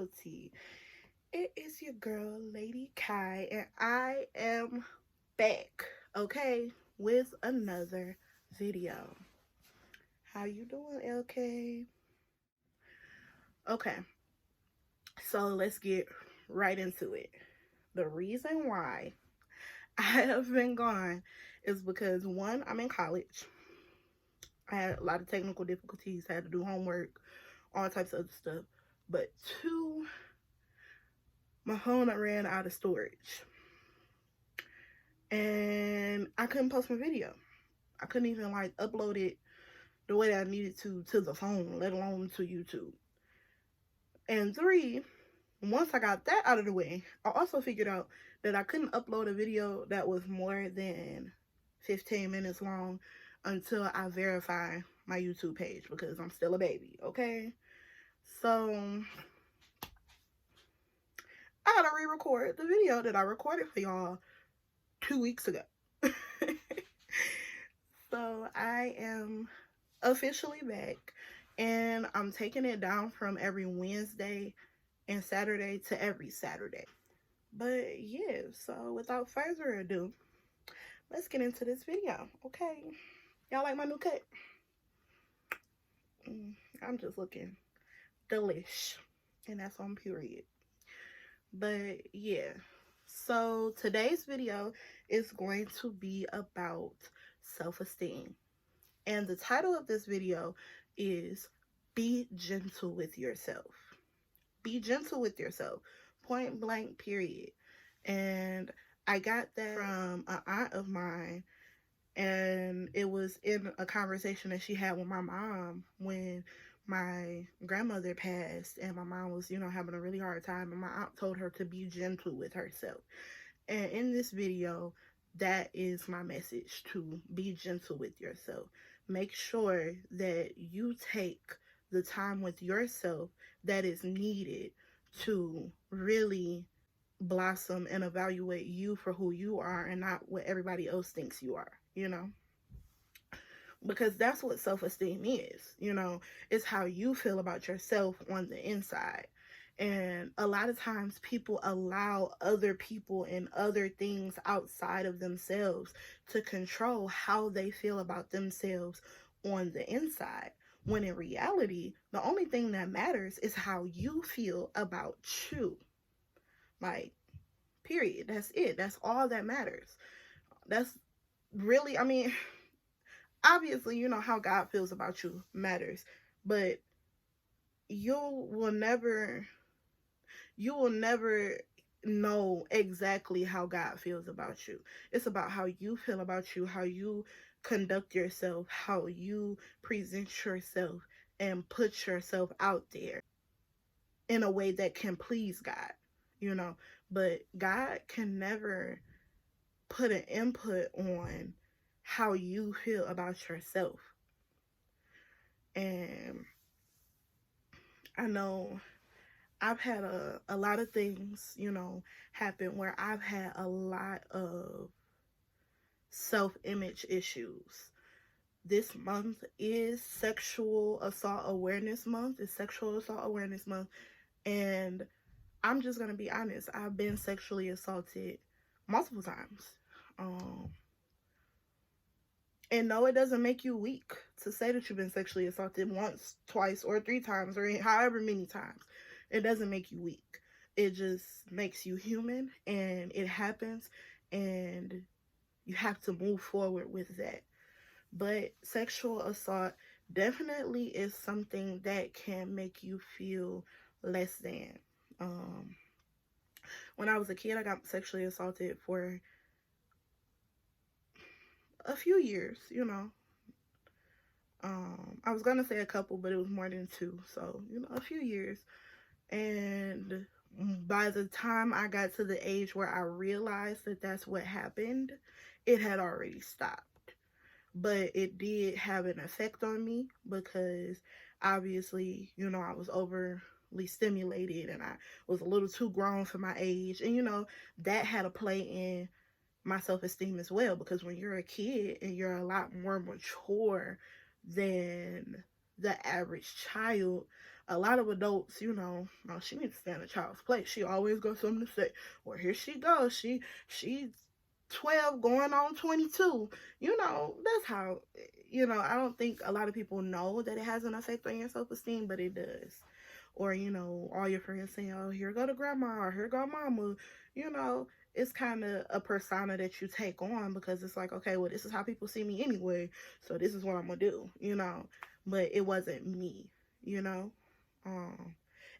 loyalty. It is your girl, Lady Kai, and I am back, okay, with another video. How you doing, LK? Okay, so let's get right into it. The reason why I have been gone is because one, I'm in college. I had a lot of technical difficulties, had to do homework, all types of other stuff. But two, my phone ran out of storage and I couldn't post my video. I couldn't even like upload it the way that I needed to the phone, let alone to YouTube. And three, once I got that out of the way, I also figured out that I couldn't upload a video that was more than 15 minutes long until I verify my YouTube page because I'm still a baby, okay? So I gotta re-record the video that I recorded for y'all 2 weeks ago. So I am officially back and I'm taking it down from every Wednesday and Saturday to every Saturday. But yeah, so without further ado, let's get into this video, okay? Y'all like my new cut? I'm just looking delish, and that's on period. But yeah, so today's video is going to be about self-esteem. And the title of this video is Be Gentle with Yourself. Be gentle with yourself. Point blank, period. And I got that from an aunt of mine, and it was in a conversation that she had with my mom when my grandmother passed, and my mom was, having a really hard time, and my aunt told her to be gentle with herself. And in this video, that is my message: to be gentle with yourself. Make sure that you take the time with yourself that is needed to really blossom and evaluate you for who you are and not what everybody else thinks you are, because that's what self-esteem is. It's how you feel about yourself on the inside. And a lot of times people allow other people and other things outside of themselves to control how they feel about themselves on the inside, when in reality the only thing that matters is how you feel about you. Like, period. That's it. That's all that matters. That's really, obviously, how God feels about you matters, but you will never know exactly how God feels about you. It's about how you feel about you, how you conduct yourself, how you present yourself and put yourself out there in a way that can please God. But God can never put an input on how you feel about yourself. And I know I've had a lot of things, happen where I've had a lot of self-image issues. This month is Sexual Assault Awareness Month. It's Sexual Assault Awareness Month. And I'm just going to be honest. I've been sexually assaulted multiple times. And no, it doesn't make you weak to say that you've been sexually assaulted once, twice, or 3 times, or however many times. It doesn't make you weak. It just makes you human, and it happens, and you have to move forward with that. But sexual assault definitely is something that can make you feel less than. When I was a kid, I got sexually assaulted for a few years, I was gonna say a couple, but it was more than 2, so a few years. And by the time I got to the age where I realized that that's what happened, it had already stopped. But it did have an effect on me because obviously, I was overly stimulated and I was a little too grown for my age, and that had a play in my self-esteem as well, because when you're a kid and you're a lot more mature than the average child, A lot of adults, oh, she needs to stay in a child's place. She always got something to say. Or here she goes. She's 12 going on 22. That's how, I don't think a lot of people know that it has an effect on your self-esteem, but it does. Or, all your friends saying, oh, here go to grandma or here go mama, you know, it's kind of a persona that you take on because it's like, okay, well, this is how people see me anyway, so this is what I'm gonna do. But it wasn't me, you know. Um,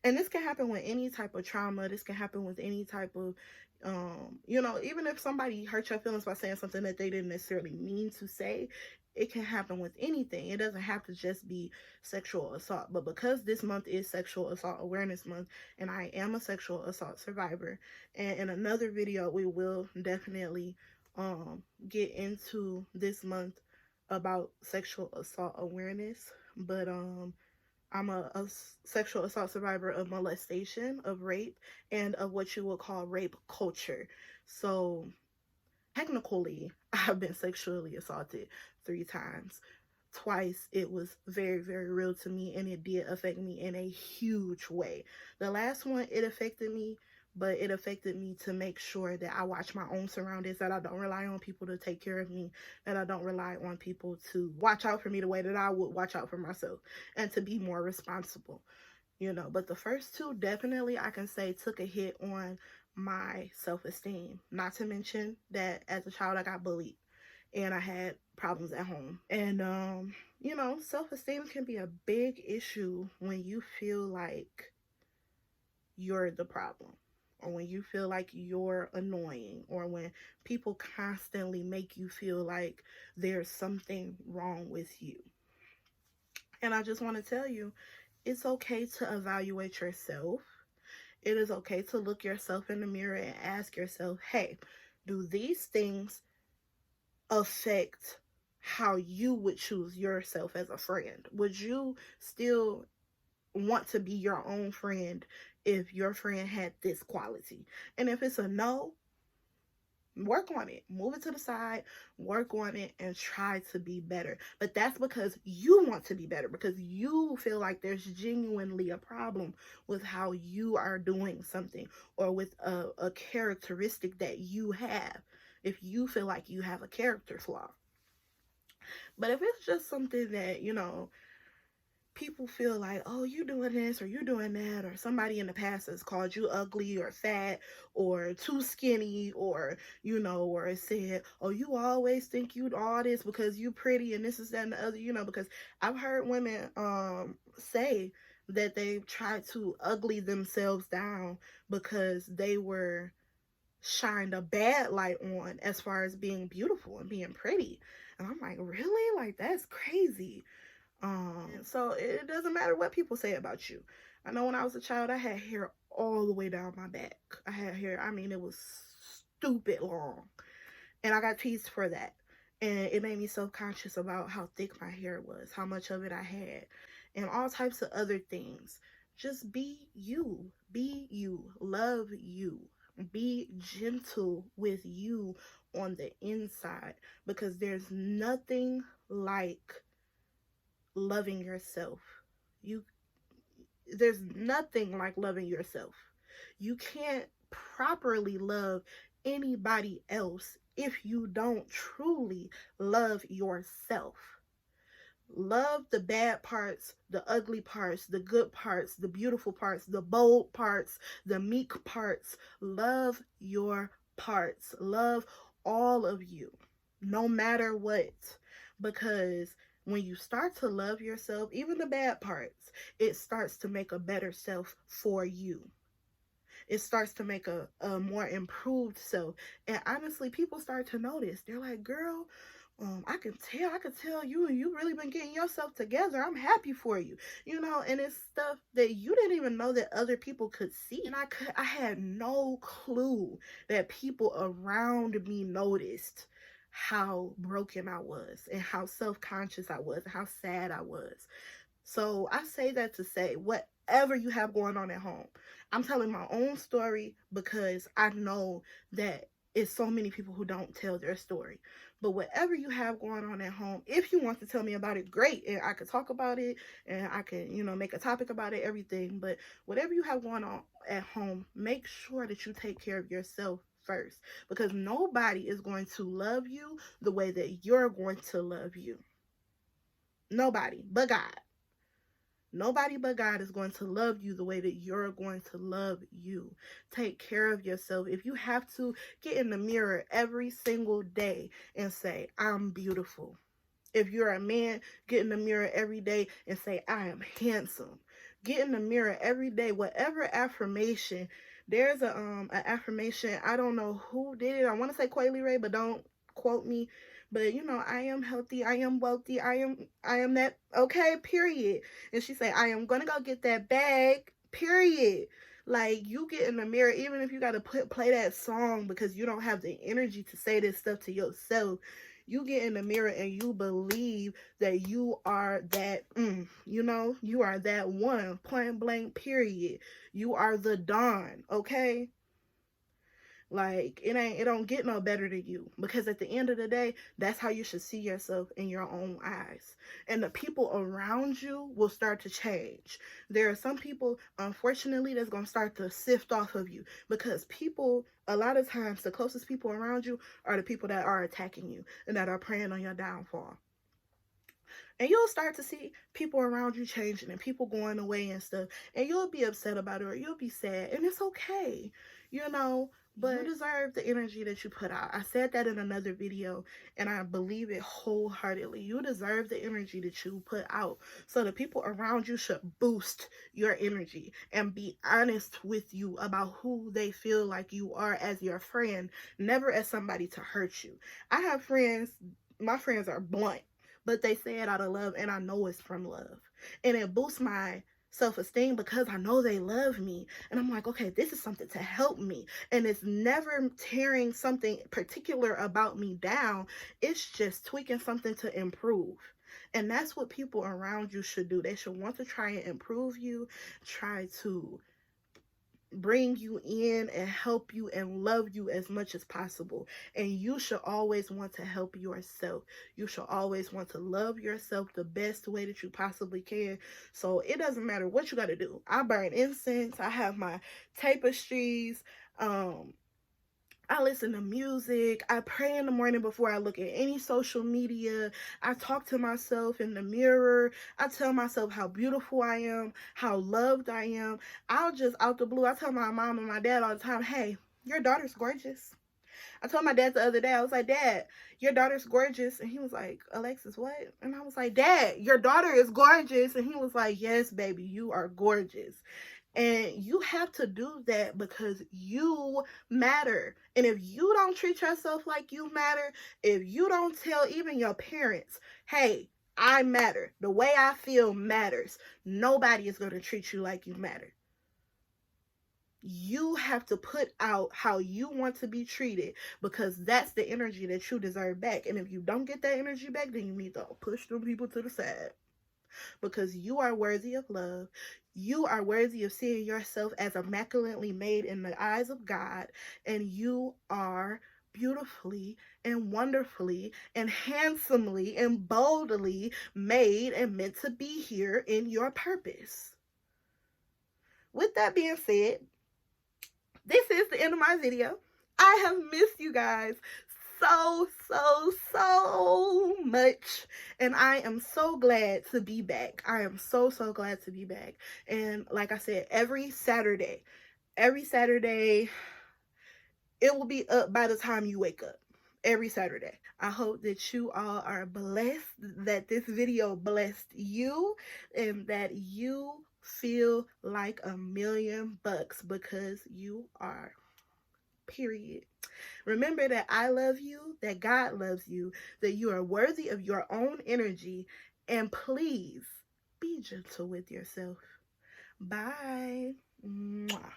and this can happen with any type of trauma. This can happen with any type of, even if somebody hurt your feelings by saying something that they didn't necessarily mean to say, it can happen with anything. It doesn't have to just be sexual assault. But because this month is Sexual Assault Awareness Month, and I am a sexual assault survivor, and in another video, we will definitely get into this month about sexual assault awareness. But I'm a sexual assault survivor of molestation, of rape, and of what you would call rape culture. So technically, I've been sexually assaulted 3 times. Twice it was very, very real to me, and it did affect me in a huge way. The last one, it affected me, but it affected me to make sure that I watch my own surroundings, that I don't rely on people to take care of me, that I don't rely on people to watch out for me the way that I would watch out for myself, and to be more responsible. But the first two, definitely I can say, took a hit on my self-esteem. Not to mention that as a child I got bullied and I had problems at home. And self-esteem can be a big issue when you feel like you're the problem, or when you feel like you're annoying, or when people constantly make you feel like there's something wrong with you. And I just want to tell you, it's okay to evaluate yourself. It is okay to look yourself in the mirror and ask yourself, hey, do these things affect how you would choose yourself as a friend? Would you still want to be your own friend if your friend had this quality? And if it's a no, work on it, move it to the side, work on it, and try to be better. But that's because you want to be better, because you feel like there's genuinely a problem with how you are doing something, or with a characteristic that you have, if you feel like you have a character flaw. But if it's just something that people feel like, oh, you doing this or you doing that, or somebody in the past has called you ugly or fat or too skinny, or or said, oh, you always think you all this because you pretty and this is that and the other, because I've heard women say that they tried to ugly themselves down because they were shined a bad light on as far as being beautiful and being pretty. And I'm like, really? Like, that's crazy. So it doesn't matter what people say about you. I know when I was a child, I had hair all the way down my back. I had hair, I mean, it was stupid long. And I got teased for that. And it made me self-conscious about how thick my hair was, how much of it I had, and all types of other things. Just be you. Be you. Love you. Be gentle with you on the inside, because there's nothing like loving yourself. There's nothing like loving yourself. You can't properly love anybody else if you don't truly love yourself. Love the bad parts, the ugly parts, the good parts, the beautiful parts, the bold parts, the meek parts. Love your parts. Love all of you, no matter what. Because when you start to love yourself, even the bad parts, it starts to make a better self for you. It starts to make a more improved self. And honestly, people start to notice. They're like, girl, I can tell you really been getting yourself together. I'm happy for you, and it's stuff that you didn't even know that other people could see. And I had no clue that people around me noticed how broken I was, and how self-conscious I was, and how sad I was. So I say that to say, whatever you have going on at home, I'm telling my own story because I know that is so many people who don't tell their story. But whatever you have going on at home, if you want to tell me about it, great. And I could talk about it and I can, make a topic about it, everything. But whatever you have going on at home, make sure that you take care of yourself first, because nobody is going to love you the way that you're going to love you. Nobody but God. Nobody but God is going to love you the way that you're going to love you. Take care of yourself. If you have to, get in the mirror every single day and say, I'm beautiful. If you're a man, get in the mirror every day and say, I am handsome. Get in the mirror every day. Whatever affirmation. There's a affirmation. I don't know who did it. I want to say Quayle Ray, but don't quote me. But I am healthy, I am wealthy, I am that, okay, period. And she said, I am gonna go get that bag, period. Like, you get in the mirror, even if you gotta play that song because you don't have the energy to say this stuff to yourself. You get in the mirror and you believe that you are that, you are that one, point blank, period. You are the Dawn, okay? Like, it don't get no better than you, because at the end of the day, that's how you should see yourself in your own eyes. And the people around you will start to change. There are some people, unfortunately, that's going to start to sift off of you, because people, a lot of times, the closest people around you are the people that are attacking you and that are preying on your downfall. And you'll start to see people around you changing and people going away and stuff. And you'll be upset about it, or you'll be sad. And it's okay, but you deserve the energy that you put out. I said that in another video, and I believe it wholeheartedly. You deserve the energy that you put out. So the people around you should boost your energy and be honest with you about who they feel like you are as your friend, never as somebody to hurt you. I have friends, my friends are blunt, but they say it out of love, and I know it's from love. And it boosts my self-esteem because I know they love me. And I'm like, okay, this is something to help me. And it's never tearing something particular about me down. It's just tweaking something to improve. And that's what people around you should do. They should want to try and improve you, try to bring you in and help you and love you as much as possible. And you should always want to help yourself. You should always want to love yourself the best way that you possibly can. So it doesn't matter what you got to do. I burn incense. I have my tapestries. I listen to music. I pray in the morning before I look at any social media. I talk to myself in the mirror. I tell myself how beautiful I am, how loved I am. I'll just, out the blue, I tell my mom and my dad all the time, hey, your daughter's gorgeous. I told my dad the other day, I was like, Dad, your daughter's gorgeous. And he was like, Alexis, what? And I was like, Dad, your daughter is gorgeous. And he was like, yes, baby, you are gorgeous. And you have to do that because you matter. And if you don't treat yourself like you matter, if you don't tell even your parents, hey, I matter, the way I feel matters, nobody is going to treat you like you matter. You have to put out how you want to be treated, because that's the energy that you deserve back. And if you don't get that energy back, then you need to push them people to the side, because you are worthy of love. You are worthy of seeing yourself as immaculately made in the eyes of God, and you are beautifully and wonderfully and handsomely and boldly made and meant to be here in your purpose. With that being said, this is the end of my video. I have missed you guys so much, and I am so glad to be back. I am so glad to be back. And like I said, every Saturday it will be up by the time you wake up. Every Saturday. I hope that you all are blessed, that this video blessed you, and that you feel like $1,000,000, because you are, period. Remember that I love you, that God loves you, that you are worthy of your own energy, and please be gentle with yourself. Bye. Mwah.